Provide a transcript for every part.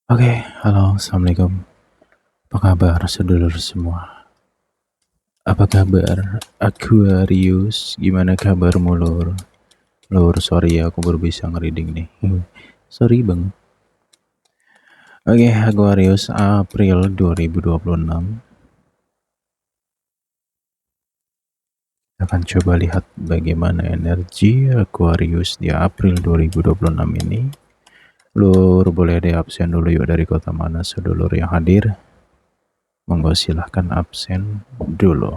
Oke, halo, assalamualaikum. Apa kabar, sedulur semua? Apa kabar, Aquarius? Gimana kabarmu, Lur? Lur, sorry ya, aku baru bisa ngereading nih. Sorry bang. Oke, Aquarius, April 2026. Akan coba lihat bagaimana energi Aquarius di April 2026 ini. Lur, boleh deh absen dulu yuk, dari kota mana sedulur yang hadir? Monggo silahkan absen dulu.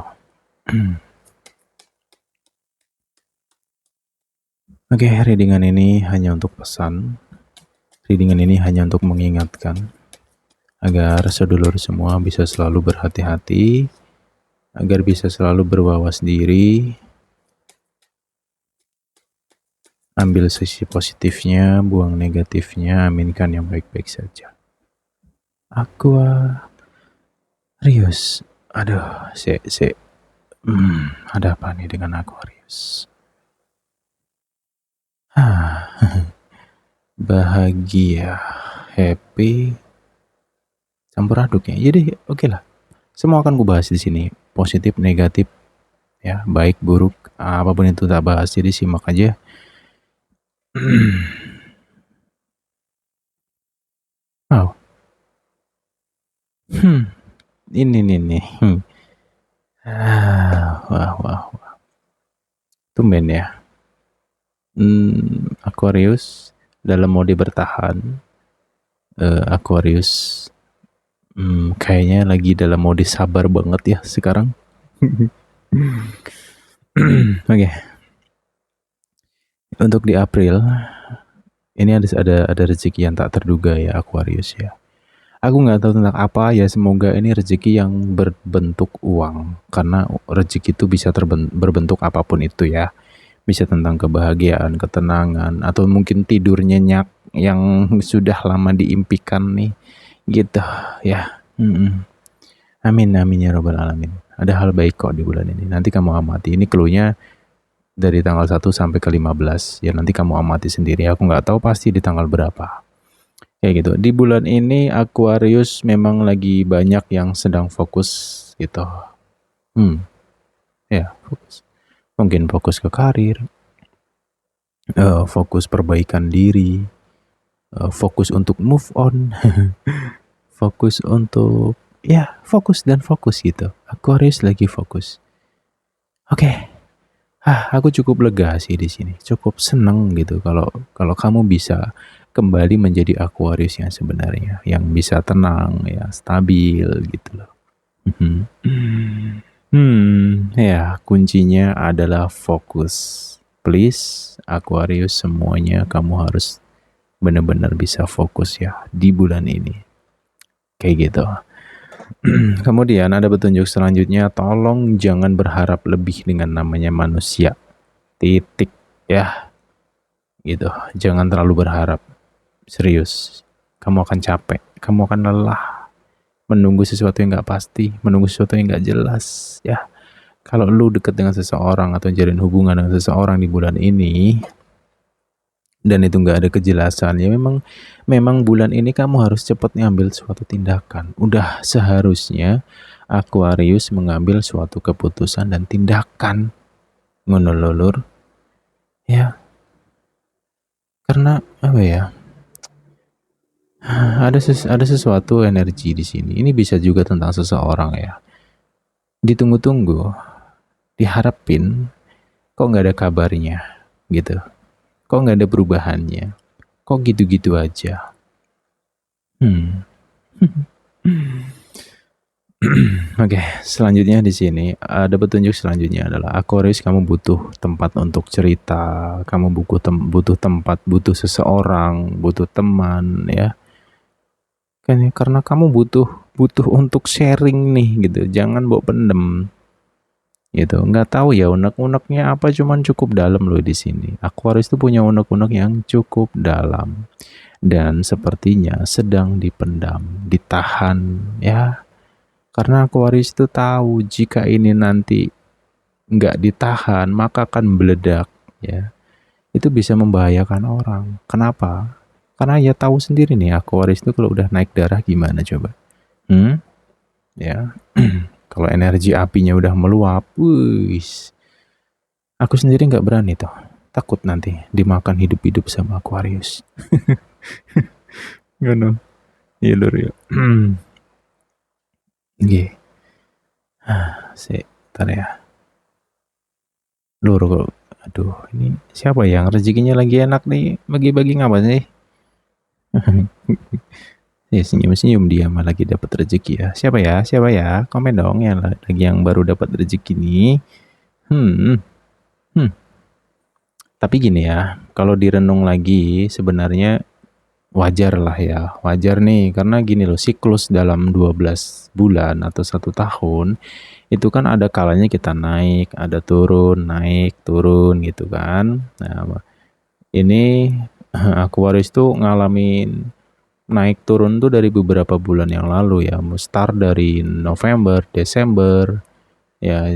Oke, readingan ini hanya untuk pesan. Readingan ini hanya untuk mengingatkan agar sedulur semua bisa selalu berhati-hati, agar bisa selalu berwawas diri, ambil sisi positifnya, buang negatifnya, aminkan yang baik-baik saja. Aquarius, aduh, ada apa nih dengan Aquarius? Bahagia, happy, campur aduk ya. Jadi oke lah. Semua akan gue bahas di sini, positif, negatif, ya, baik, buruk, apapun itu tak bahas. Jadi simak aja. Oh. Ini nih. Wah. Tumben ya. Aquarius dalam mode bertahan. Aquarius kayaknya lagi dalam mode sabar banget ya sekarang. Oke. Untuk di April ini ada rezeki yang tak terduga ya Aquarius ya. Aku nggak tahu tentang apa ya, semoga ini rezeki yang berbentuk uang, karena rezeki itu bisa berbentuk apapun itu ya. Bisa tentang kebahagiaan, ketenangan, atau mungkin tidur nyenyak yang sudah lama diimpikan nih, gitu ya. Amin ya robbal alamin. Ada hal baik kok di bulan ini. Nanti kamu amati. Ini clue-nya dari tanggal 1 sampai ke 15. Ya nanti kamu amati sendiri. Aku nggak tahu pasti di tanggal berapa. Kayak gitu. Di bulan ini Aquarius memang lagi banyak yang sedang fokus gitu. Ya, fokus. Mungkin fokus ke karir, fokus perbaikan diri, fokus untuk move on, fokus untuk fokus gitu. Aquarius lagi fokus. Oke. Aku cukup lega sih di sini. Cukup seneng gitu kalau kamu bisa kembali menjadi Aquarius yang sebenarnya, yang bisa tenang ya, stabil gitu loh. Ya, kuncinya adalah fokus. Please, Aquarius, semuanya kamu harus benar-benar bisa fokus ya di bulan ini. Kayak gitu. Kemudian ada petunjuk selanjutnya, tolong jangan berharap lebih dengan namanya manusia. Titik ya. Gitu. Jangan terlalu berharap. Serius. Kamu akan capek, kamu akan lelah menunggu sesuatu yang gak pasti, menunggu sesuatu yang gak jelas ya. Kalau lu deket dengan seseorang atau jalin hubungan dengan seseorang di bulan ini dan itu nggak ada kejelasan, ya memang bulan ini kamu harus cepat ngambil suatu tindakan. Udah seharusnya Aquarius mengambil suatu keputusan dan tindakan, ngono ya. Karena apa ya, ada sesuatu energi di sini. Ini bisa juga tentang seseorang ya. Ditunggu-tunggu, diharapin, kok nggak ada kabarnya gitu. Kok nggak ada perubahannya? Kok gitu-gitu aja? Oke, selanjutnya di sini ada petunjuk selanjutnya adalah Aquarius, kamu butuh tempat untuk cerita, kamu butuh tempat, butuh seseorang, butuh teman ya. Karena kamu butuh untuk sharing nih gitu, jangan bawa pendem. Gitu, nggak tahu ya unek-uneknya apa, cuman cukup dalam loh di sini. Aquarius itu punya unek-unek yang cukup dalam dan sepertinya sedang dipendam, ditahan ya. Karena Aquarius itu tahu jika ini nanti nggak ditahan maka akan meledak ya. Itu bisa membahayakan orang. Kenapa? Karena ya tahu sendiri nih, Aquarius itu kalau udah naik darah gimana coba? Ya, kalau energi apinya udah meluap, wis. Aku sendiri nggak berani tuh. Takut nanti dimakan hidup-hidup sama Aquarius. Ngono. Iya lur ya. Nggih. Bentar ya. Lur, aduh, ini siapa yang rezekinya lagi enak nih? Bagi-bagi ngapa sih? Ya senyum-senyum dia malah lagi dapat rezeki ya. Siapa ya? Siapa ya? Komen dong ya lagi yang baru dapat rezeki nih. Hmm. Tapi gini ya, kalau direnung lagi sebenarnya wajar lah ya. Wajar nih karena gini loh, siklus dalam 12 bulan atau 1 tahun itu kan ada kalanya kita naik turun gitu kan. Nah, ini Aquarius tuh ngalamin naik turun tuh dari beberapa bulan yang lalu ya. Start dari November, Desember, ya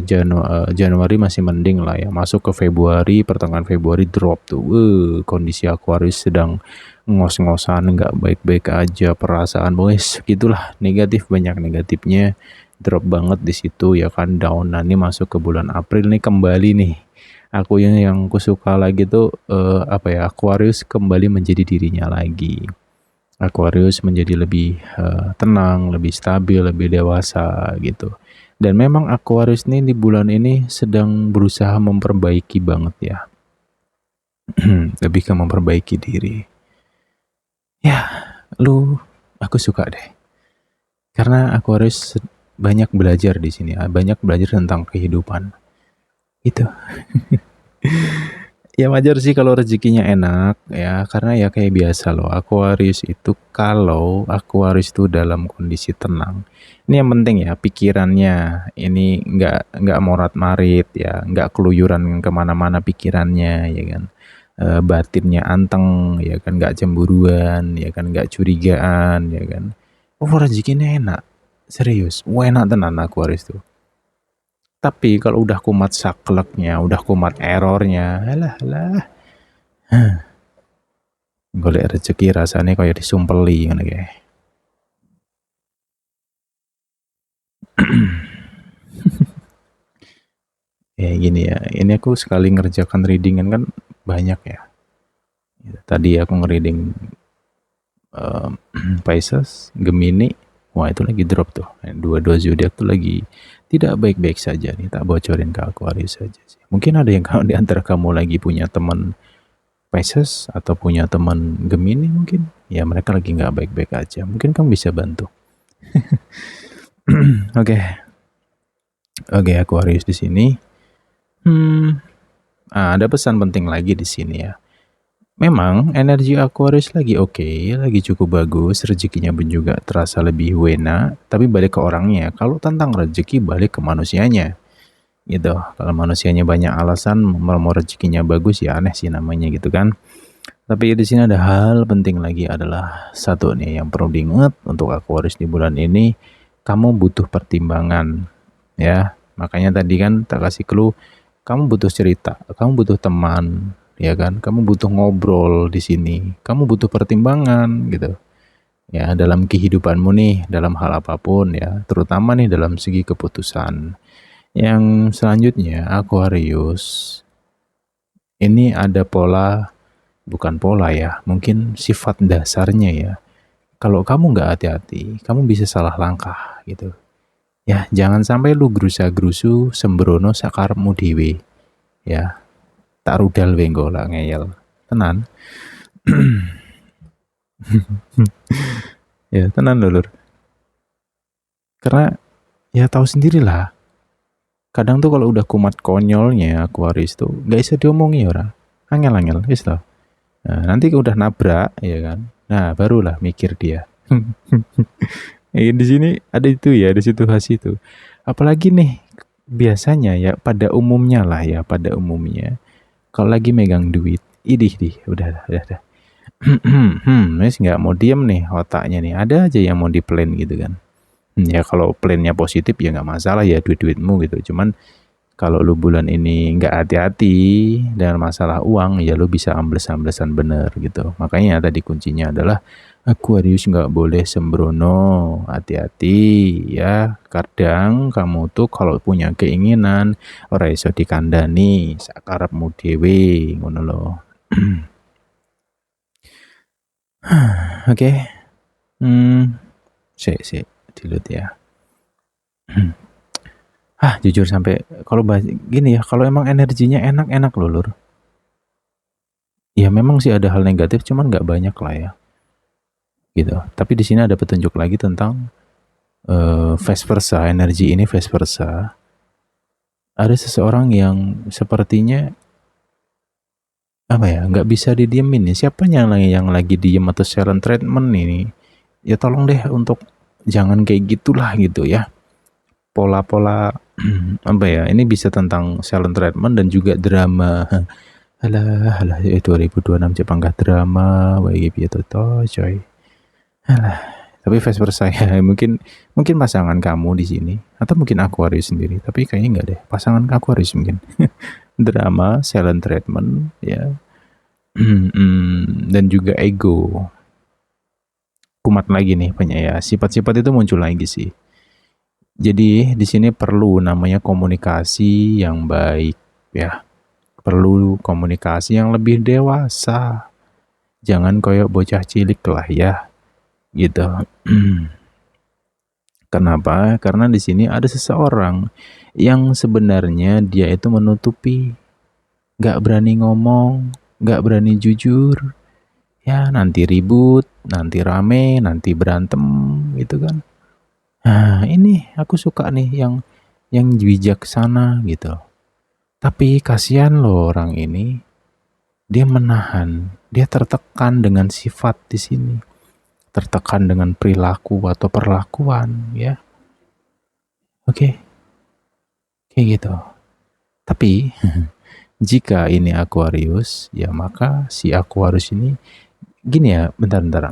Januari masih mending lah ya. Masuk ke Februari, pertengahan Februari drop tuh. Kondisi Aquarius sedang ngos-ngosan, nggak baik-baik aja perasaan, boys. Gitulah, negatif, banyak negatifnya. Drop banget di situ ya kan, down. Nah, ini masuk ke bulan April nih kembali nih. Aku yang aku suka lagi tuh Aquarius kembali menjadi dirinya lagi. Aquarius menjadi lebih tenang, lebih stabil, lebih dewasa gitu. Dan memang Aquarius nih di bulan ini sedang berusaha memperbaiki banget ya. Lebih ke memperbaiki diri. Ya, aku suka deh. Karena Aquarius banyak belajar di sini, banyak belajar tentang kehidupan. Itu. Ya wajar sih kalau rezekinya enak ya, karena ya kayak biasa loh, Aquarius itu kalau Aquarius itu dalam kondisi tenang. Ini yang penting ya, pikirannya ini nggak morat-marit ya, nggak keluyuran kemana-mana pikirannya ya kan. Batinnya anteng ya kan, nggak cemburuan ya kan, nggak curigaan ya kan. Rezekinya enak, serius, enak tenan Aquarius tuh. Tapi kalau udah kumat sakleknya, udah kumat errornya, alah. Golek rezeki rasanya kayak disumpeli ngono kayak. Ya gini ya, ini aku sekali ngerjakan readingan kan banyak ya. Tadi aku ngereading Pisces, Gemini, wah itu lagi drop tuh. Dua-dua zodiak tuh lagi tidak baik-baik saja nih, tak bocorin ke Aquarius saja sih. Mungkin ada yang di antara kamu lagi punya teman Pisces atau punya teman Gemini mungkin, ya mereka lagi nggak baik-baik aja. Mungkin kamu bisa bantu. Oke, Aquarius di sini. Ada pesan penting lagi di sini ya. Memang energi Aquarius lagi oke, lagi cukup bagus, rezekinya pun juga terasa lebih wena, tapi balik ke orangnya. Kalau tentang rezeki balik ke manusianya. Gitu. Kalau manusianya banyak alasan mau rezekinya bagus ya aneh sih namanya gitu kan. Tapi di sini ada hal penting lagi adalah satu nih yang perlu diingat untuk Aquarius di bulan ini, kamu butuh pertimbangan ya. Makanya tadi kan tak kasih clue, kamu butuh cerita, kamu butuh teman, ya kan? Kamu butuh ngobrol di sini, kamu butuh pertimbangan gitu. Ya, dalam kehidupanmu nih, dalam hal apapun ya, terutama nih dalam segi keputusan. Yang selanjutnya, Aquarius. Ini ada bukan pola ya, mungkin sifat dasarnya ya. Kalau kamu nggak hati-hati, kamu bisa salah langkah gitu. Ya, jangan sampai lu gerusa-gerusu sembrono sakarepmu dhewe. Ya, tak rudal wenggo lah ngeyel. Tenan. Ya, tenan lho, Lur. Karena ya tahu sendirilah. Kadang tuh kalau udah kumat konyolnya Aquarius tuh nggak bisa diomongi orang. Angel-angel, wis tau. Nah, nanti udah nabrak ya kan. Nah, barulah mikir dia. Di sini ada itu ya, ada situasi itu. Apalagi nih biasanya ya pada umumnya lah ya, pada umumnya kalau lagi megang duit, udah. Wis nggak mau diem nih otaknya nih, ada aja yang mau di plan gitu kan. Ya kalau plannya positif ya nggak masalah ya duit-duitmu gitu. Cuman Kalau lu bulan ini nggak hati-hati dengan masalah uang, ya lu bisa ambles-amblesan bener gitu. Makanya tadi kuncinya adalah Aquarius nggak boleh sembrono, hati-hati ya. Kadang kamu tuh kalau punya keinginan, ora iso dikandani, sakarepmu dhewe, ngono loh. Oke, sik, dilut ya. Jujur sampai kalau gini ya, kalau emang energinya enak-enak loh, Lur. Ya memang sih ada hal negatif, cuman nggak banyak lah ya, gitu. Tapi di sini ada petunjuk lagi tentang vice versa, energi ini vice versa. Ada seseorang yang sepertinya apa ya, nggak bisa didiemin nih. Siapa yang lagi diem atau silent treatment ini? Ya tolong deh untuk jangan kayak gitulah gitu ya. Pola-pola apa ya? Ini bisa tentang silent treatment dan juga drama. Alah, 2026 Jepang gak drama, bagi piye to coy. Alah, tapi vice versa ya. Mungkin pasangan kamu di sini atau mungkin Aquarius sendiri, tapi kayaknya enggak deh. Pasangan Aquarius mungkin. Drama, silent treatment, ya. Dan juga ego. Kumat lagi nih banyak ya. Sifat-sifat itu muncul lagi sih. Jadi di sini perlu namanya komunikasi yang baik ya. Perlu komunikasi yang lebih dewasa. Jangan koyok bocah cilik lah ya. Gitu. Kenapa? Karena di sini ada seseorang yang sebenarnya dia itu menutupi, nggak berani ngomong, nggak berani jujur. Ya nanti ribut, nanti rame, nanti berantem, gitu kan. Nah ini aku suka nih yang bijaksana gitu. Tapi kasihan loh orang ini, dia menahan, dia tertekan dengan sifat di sini, tertekan dengan perilaku atau perlakuan, ya. Oke, kayak gitu. Tapi jika ini Aquarius, ya maka si Aquarius ini gini ya, bentar.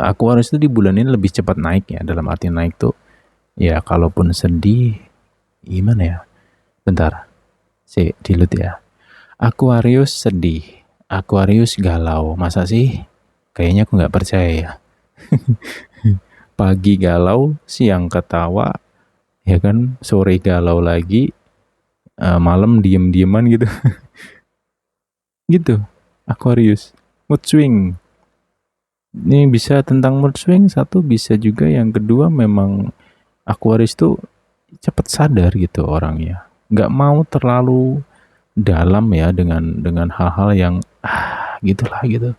Aquarius itu di bulan ini lebih cepat naik ya, dalam arti naik tuh ya kalaupun sedih, gimana ya? Bentar, dilut ya. Aquarius sedih, Aquarius galau, masa sih? Kayaknya aku nggak percaya ya. Pagi galau, siang ketawa, ya kan, sore galau lagi, malam diem-dieman gitu. Gitu, Aquarius. Mood swing. Ini bisa tentang mood swing, satu bisa juga yang kedua memang Aquarius tuh cepat sadar gitu orangnya. Nggak mau terlalu dalam ya dengan hal-hal yang gitulah gitu.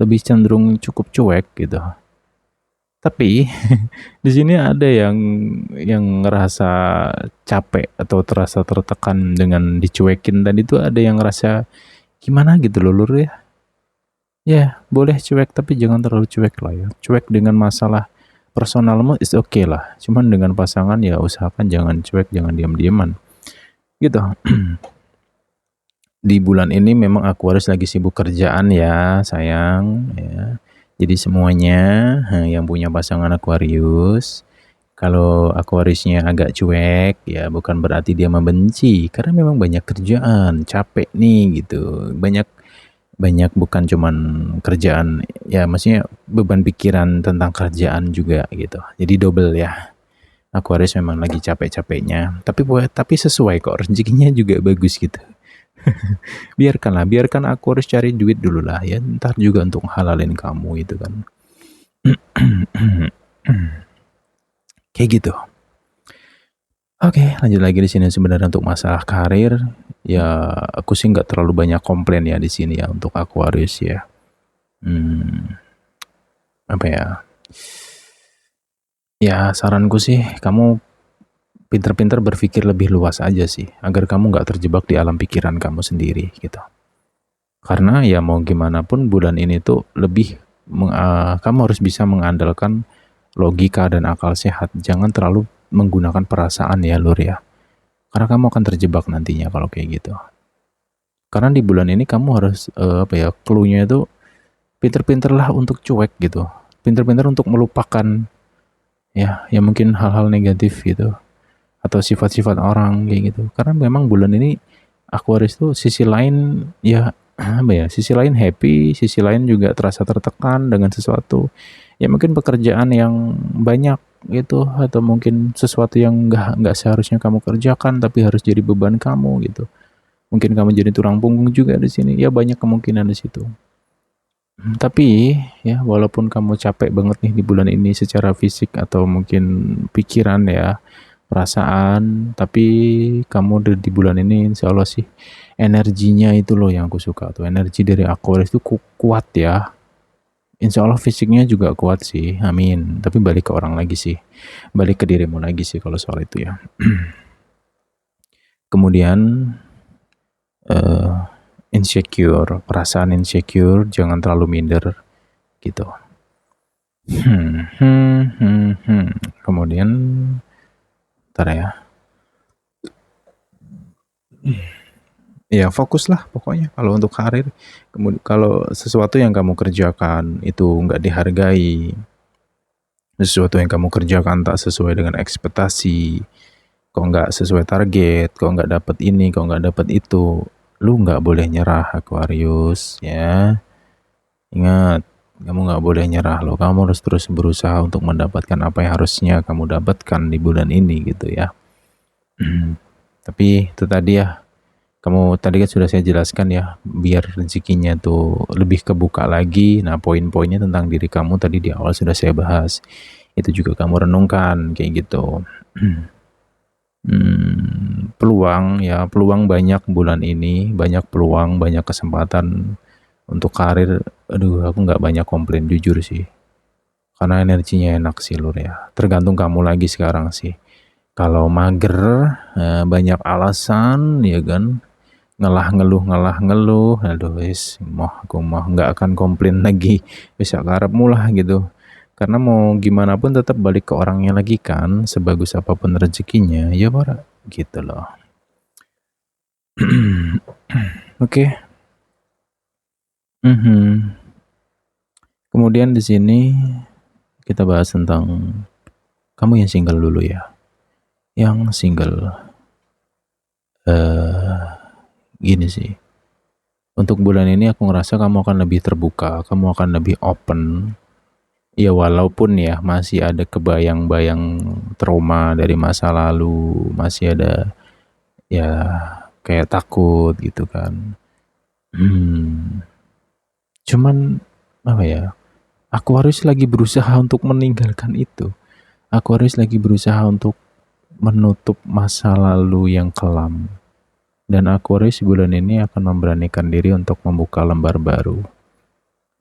Lebih cenderung cukup cuek gitu. Tapi di sini ada yang ngerasa capek atau terasa tertekan dengan dicuekin, dan itu ada yang ngerasa gimana gitu loh, Lur ya. Ya, boleh cuek tapi jangan terlalu cuek lah ya. Cuek dengan masalah personalmu is okay lah. Cuman dengan pasangan ya usahakan jangan cuek, jangan diam-diaman. Gitu. Di bulan ini memang Aquarius lagi sibuk kerjaan ya, sayang ya. Jadi semuanya yang punya pasangan Aquarius, kalau Aquariusnya agak cuek ya bukan berarti dia membenci, karena memang banyak kerjaan, capek nih gitu. Banyak bukan cuman kerjaan ya, maksudnya beban pikiran tentang kerjaan juga gitu. Jadi double ya. Aquarius memang lagi capek-capeknya, tapi sesuai kok, rezekinya juga bagus gitu. biarkan Aquarius cari duit dulu lah ya, ntar juga untuk halalin kamu itu kan. Kayak gitu. Oke, lanjut lagi di sini. Sebenarnya untuk masalah karir, ya aku sih nggak terlalu banyak komplain ya di sini ya untuk Aquarius ya. Apa ya? Ya saranku sih kamu pinter-pinter berpikir lebih luas aja sih, agar kamu nggak terjebak di alam pikiran kamu sendiri gitu. Karena ya mau gimana pun bulan ini tuh lebih kamu harus bisa mengandalkan logika dan akal sehat. Jangan terlalu menggunakan perasaan ya, Lur ya. Karena kamu akan terjebak nantinya kalau kayak gitu. Karena di bulan ini kamu harus clue-nya itu pinter-pinterlah untuk cuek gitu. Pinter-pinter untuk melupakan ya mungkin hal-hal negatif gitu. atau sifat-sifat orang kayak gitu. Karena memang bulan ini Aquarius tuh sisi lain ya apa ya, sisi lain happy, sisi lain juga terasa tertekan dengan sesuatu. Ya mungkin pekerjaan yang banyak gitu, atau mungkin sesuatu yang nggak seharusnya kamu kerjakan tapi harus jadi beban kamu gitu. Mungkin kamu jadi tulang punggung juga di sini. Ya banyak kemungkinan di situ. Tapi ya walaupun kamu capek banget nih di bulan ini secara fisik atau mungkin pikiran ya, perasaan, tapi kamu di bulan ini insya Allah sih energinya itu loh yang aku suka tuh. Energi dari Aquarius itu kuat ya. Insya Allah fisiknya juga kuat sih, amin. Tapi balik ke orang lagi sih, balik ke dirimu lagi sih kalau soal itu ya. Kemudian eh, insecure, perasaan insecure jangan terlalu minder gitu. Kemudian, ntar ya. Ya fokuslah pokoknya kalau untuk karir. Kemudian kalau sesuatu yang kamu kerjakan itu nggak dihargai, sesuatu yang kamu kerjakan tak sesuai dengan ekspektasi, kok nggak sesuai target, kok nggak dapet ini, kok nggak dapet itu, lu nggak boleh nyerah Aquarius ya. Ingat, kamu nggak boleh nyerah loh. Kamu harus terus berusaha untuk mendapatkan apa yang harusnya kamu dapatkan di bulan ini gitu ya. Tapi itu tadi ya, kamu tadi kan sudah saya jelaskan ya, biar rezekinya tuh lebih kebuka lagi. Nah, poin-poinnya tentang diri kamu tadi di awal sudah saya bahas. Itu juga kamu renungkan kayak gitu. Peluang ya, peluang banyak bulan ini, banyak peluang, banyak kesempatan untuk karir. Aduh, aku nggak banyak komplain jujur sih. Karena energinya enak sih Lur ya. Tergantung kamu lagi sekarang sih. Kalau mager, banyak alasan ya kan, ngalah ngeluh, aduh wis aku mah nggak akan komplain lagi, bisa karepmu lah gitu. Karena mau gimana pun tetap balik ke orangnya lagi kan, sebagus apapun rezekinya ya para gitu loh. Oke. Kemudian di sini kita bahas tentang kamu yang single dulu ya. Yang single, gini sih. Untuk bulan ini aku ngerasa kamu akan lebih terbuka, kamu akan lebih open. Ya walaupun ya masih ada kebayang-bayang trauma dari masa lalu, masih ada ya kayak takut gitu kan. Cuman apa ya? Aquarius lagi berusaha untuk meninggalkan itu. Aquarius lagi berusaha untuk menutup masa lalu yang kelam. Dan Aquarius bulan ini akan memberanikan diri untuk membuka lembar baru.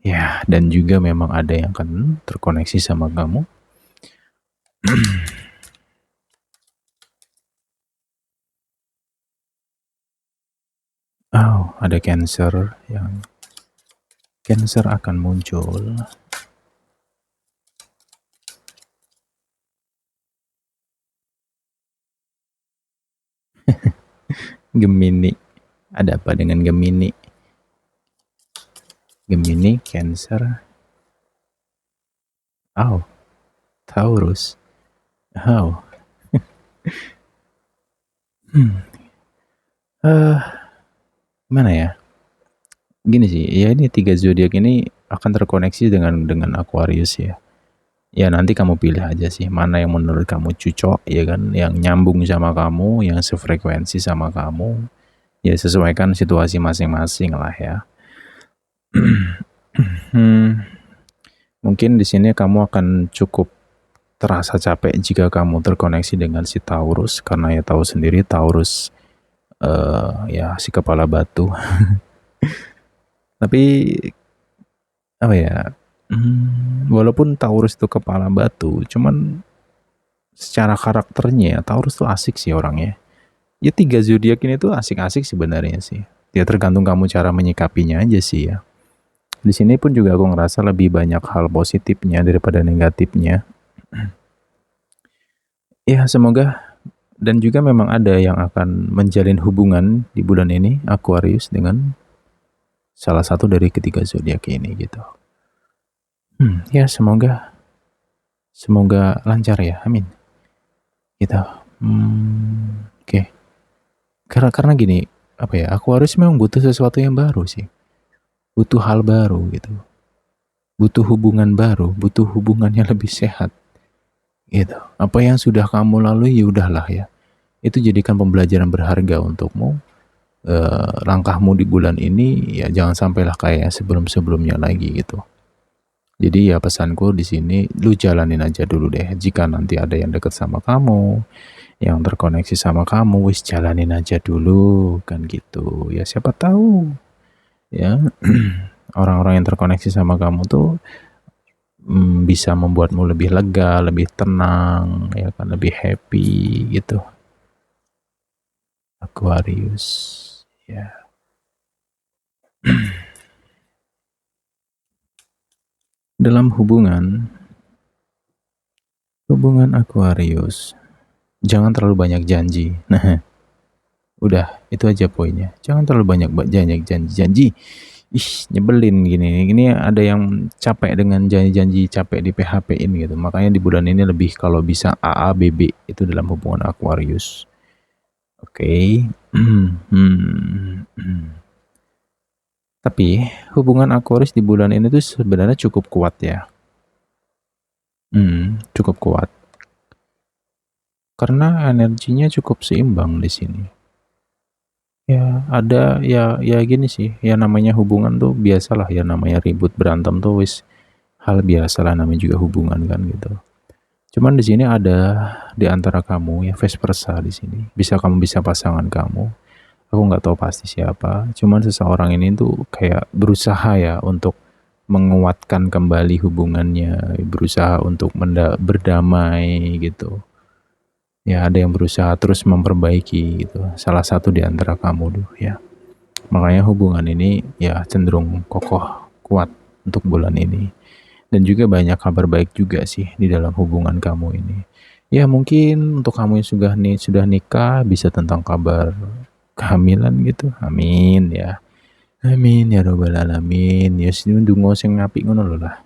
Ya, dan juga memang ada yang akan terkoneksi sama kamu. Oh, ada Cancer yang Cancer akan muncul. Gemini. Ada apa dengan Gemini? Gemini, Cancer. Oh, Taurus. Oh. Gimana ya? Gini sih, ya ini 3 zodiak ini akan terkoneksi dengan Aquarius ya. Ya nanti kamu pilih aja sih mana yang menurut kamu cocok ya kan, yang nyambung sama kamu, yang sefrekuensi sama kamu. Ya sesuaikan situasi masing-masing lah ya. Mungkin di sini kamu akan cukup terasa capek jika kamu terkoneksi dengan si Taurus, karena ya tahu sendiri Taurus ya si kepala batu. Tapi apa ya? Walaupun Taurus itu kepala batu, cuman secara karakternya Taurus tuh asik sih orangnya. Ya 3 zodiak ini tuh asik-asik sebenarnya sih. Ya tergantung kamu cara menyikapinya aja sih ya. Di sini pun juga aku ngerasa lebih banyak hal positifnya daripada negatifnya. Ya semoga, dan juga memang ada yang akan menjalin hubungan di bulan ini Aquarius dengan salah satu dari ketiga zodiak ini gitu. Ya semoga lancar ya, amin. Gitu. Oke. Karena gini, apa ya? Aquarius memang butuh sesuatu yang baru sih. Butuh hal baru gitu. Butuh hubungan baru, butuh hubungan yang lebih sehat gitu. Apa yang sudah kamu lalui ya udahlah ya. Itu jadikan pembelajaran berharga untukmu. Langkahmu di bulan ini ya jangan sampailah kayak sebelum-sebelumnya lagi gitu. Jadi ya pesanku di sini lu jalanin aja dulu deh. Jika nanti ada yang deket sama kamu, yang terkoneksi sama kamu, wis jalanin aja dulu kan gitu. Ya siapa tahu ya orang-orang yang terkoneksi sama kamu tuh bisa membuatmu lebih lega, lebih tenang, ya kan, lebih happy gitu. Aquarius, ya. Dalam hubungan Aquarius, jangan terlalu banyak janji. Nah, udah itu aja poinnya. Jangan terlalu banyak janji. Ih, nyebelin gini. Ini ada yang capek dengan janji-janji, capek di PHP-in gitu. Makanya di bulan ini lebih kalau bisa AABB itu dalam hubungan Aquarius. Oke. Tapi hubungan Aquarius di bulan ini tuh sebenarnya cukup kuat ya. Cukup kuat. Karena energinya cukup seimbang di sini. Ya, ada ya gini sih, ya namanya hubungan tuh biasalah ya, namanya ribut berantem tuh wis hal biasa lah, namanya juga hubungan kan gitu. Cuman di sini ada di antara kamu ya vice versa di sini. Bisa pasangan kamu. Aku nggak tahu pasti siapa. Cuman seseorang ini tuh kayak berusaha ya untuk menguatkan kembali hubungannya, berusaha untuk berdamai gitu. Ya ada yang berusaha terus memperbaiki gitu. Salah satu di antara kamu tuh ya. Makanya hubungan ini ya cenderung kokoh, kuat untuk bulan ini. Dan juga banyak kabar baik juga sih di dalam hubungan kamu ini. Ya mungkin untuk kamu yang sudah nikah bisa tentang kabar kehamilan gitu. Amin ya. Amin ya robbal alamin. Ya sini ndonga sing apik ngono lho lah.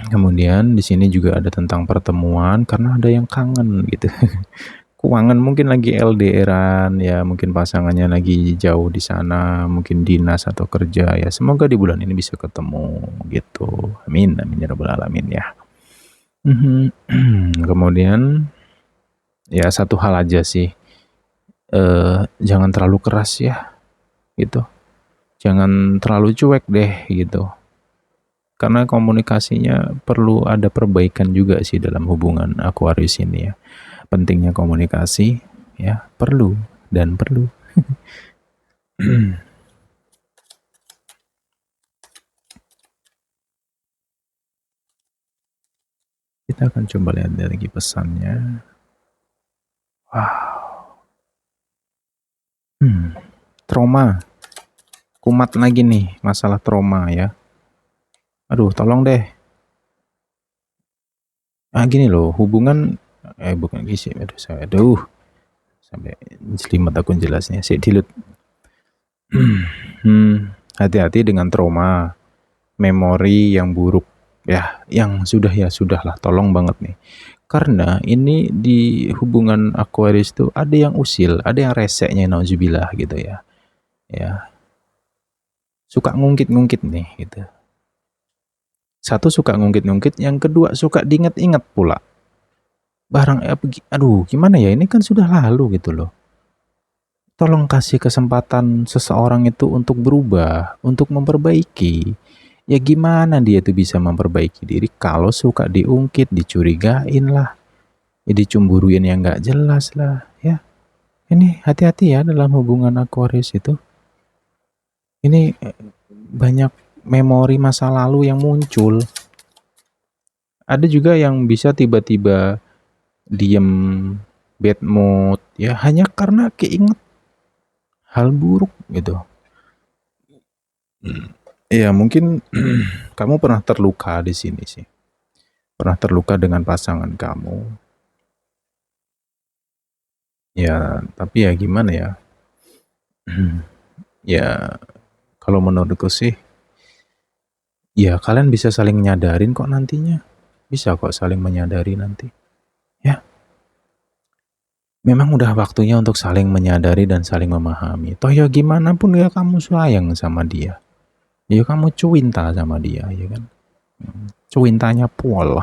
Kemudian di sini juga ada tentang pertemuan karena ada yang kangen gitu. Keuangan mungkin lagi LDRan ya, mungkin pasangannya lagi jauh di sana, mungkin dinas atau kerja ya. Semoga di bulan ini bisa ketemu gitu. Amin amin ya rabbal alamin ya. Kemudian ya satu hal aja sih, jangan terlalu keras ya gitu. Jangan terlalu cuek deh gitu. Karena komunikasinya perlu ada perbaikan juga sih dalam hubungan Aquarius ini ya. Pentingnya komunikasi ya, perlu. Kita akan coba lihat lagi pesannya. Wow. Trauma. Kumat lagi nih masalah trauma ya. Aduh, tolong deh. Gini loh, hubungan bukan gisi. Aduh. Sampai jelimet aku jelasnya. Dilut. Hati-hati dengan trauma, memori yang buruk ya, yang sudahlah, tolong banget nih. Karena ini di hubungan Aquarius tuh ada yang usil, ada yang reseknya nauzubillah gitu ya. Ya. Suka ngungkit-ngungkit nih gitu. Satu suka ngungkit-ngungkit, yang kedua suka diinget-inget pula. Aduh, gimana ya, ini kan sudah lalu gitu loh. Tolong kasih kesempatan seseorang itu untuk berubah, untuk memperbaiki. Ya gimana dia tuh bisa memperbaiki diri kalau suka diungkit, dicurigain lah, ya dicemburuin yang gak jelas lah ya. Ini hati-hati ya dalam hubungan Aquarius itu. Ini banyak memori masa lalu yang muncul. Ada juga yang bisa tiba-tiba diem, bad mood ya, hanya karena keinget hal buruk gitu. Ya mungkin kamu pernah terluka di sini sih. Pernah terluka dengan pasangan kamu. Ya, tapi ya gimana ya? Ya, kalau menurutku sih, ya kalian bisa saling nyadarin kok nantinya. Bisa kok saling menyadari nanti. Ya, memang udah waktunya untuk saling menyadari dan saling memahami. Toh ya gimana pun ya kamu sayang sama dia. Ya kamu cuinta sama dia, ya kan? Cuintanya pol.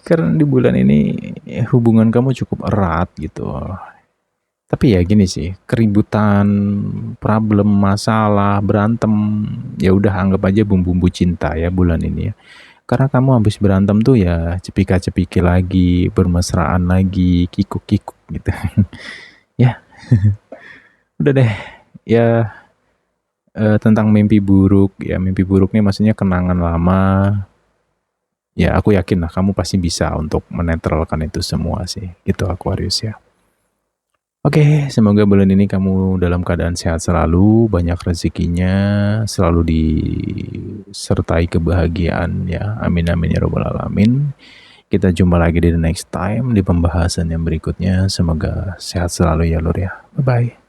Karena di bulan ini hubungan kamu cukup erat gitu. Tapi ya gini sih, keributan, problem, masalah, berantem, ya udah anggap aja bumbu-bumbu cinta ya bulan ini ya. Karena kamu habis berantem tuh ya cepika-cepiki lagi, bermesraan lagi, kikuk-kikuk gitu. Ya, udah deh. Ya tentang mimpi buruk, ya mimpi buruknya maksudnya kenangan lama. Ya aku yakin lah kamu pasti bisa untuk menetralkan itu semua sih. Gitu Aquarius ya. Oke, semoga bulan ini kamu dalam keadaan sehat selalu, banyak rezekinya, selalu disertai kebahagiaan ya. Amin amin ya robbal alamin. Kita jumpa lagi di the next time di pembahasan yang berikutnya. Semoga sehat selalu ya Lur ya. Bye bye.